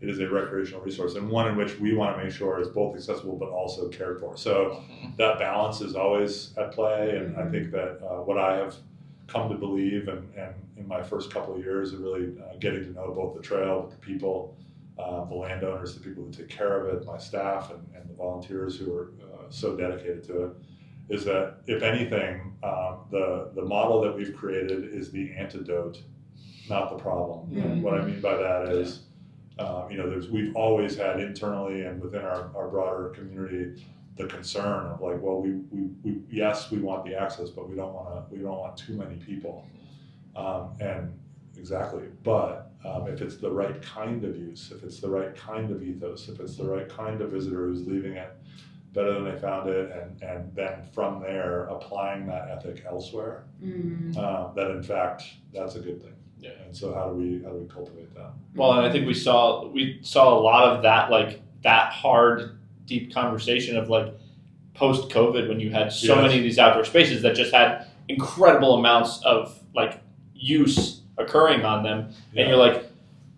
it is a recreational resource, and one in which we want to make sure is both accessible but also cared for. So that balance is always at play, and I think that what I have come to believe, and in my first couple of years of really getting to know both the trail, the people, the landowners, the people who take care of it, my staff, and the volunteers who are so dedicated to it, is that if anything, the model that we've created is the antidote, not the problem. Mm-hmm. And what I mean by that is, we've always had internally and within our broader community the concern of like, well, we yes, we want the access, but we don't want too many people. And exactly, but if it's the right kind of use, if it's the right kind of ethos, if it's the right kind of visitor who's leaving it better than they found it, and then from there applying that ethic elsewhere, that in fact that's a good thing. Yeah. And so how do we cultivate that? Well, and I think we saw a lot of that, like that hard, deep conversation of like post COVID, when you had so many of these outdoor spaces that just had incredible amounts of like use occurring on them, and you're like,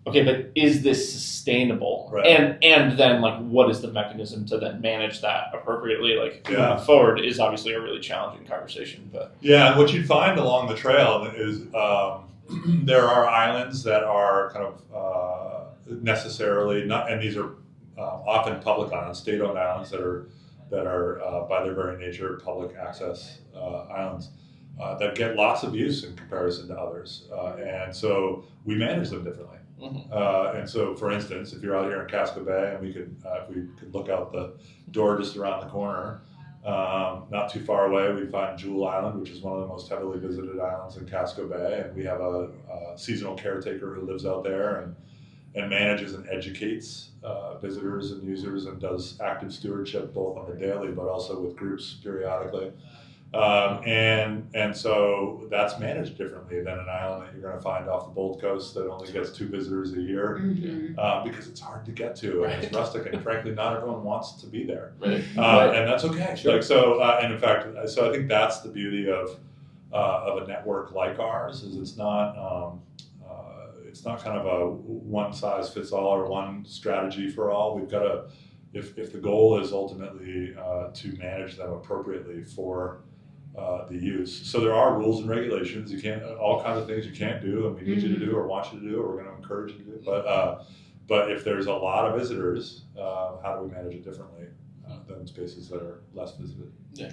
okay, but is this sustainable? Right. And then like, what is the mechanism to then manage that appropriately? Like moving forward is obviously a really challenging conversation, but and what you'd find along the trail is there are islands that are kind of necessarily not, and these are often public islands, state-owned islands that are by their very nature public access islands that get lots of use in comparison to others, and so we manage them differently. And so, for instance, if you're out here in Casco Bay, and we could look out the door just around the corner, not too far away, we find Jewel Island, which is one of the most heavily visited islands in Casco Bay, and we have a seasonal caretaker who lives out there and manages and educates visitors and users, and does active stewardship both on the daily but also with groups periodically. And so that's managed differently than an island that you're going to find off the Bold Coast that only gets 2 visitors a year, because it's hard to get to, and it's rustic, and frankly, not everyone wants to be there, and that's okay. Like so, and in fact, so I think that's the beauty of a network like ours, is it's not kind of a one size fits all or one strategy for all. We've got to, if the goal is ultimately to manage them appropriately for the use. So there are rules and regulations. You can't, all kinds of things you can't do, and we need you to do, or want you to do, or we're going to encourage you to do. But if there's a lot of visitors, how do we manage it differently than spaces that are less visited? Yeah.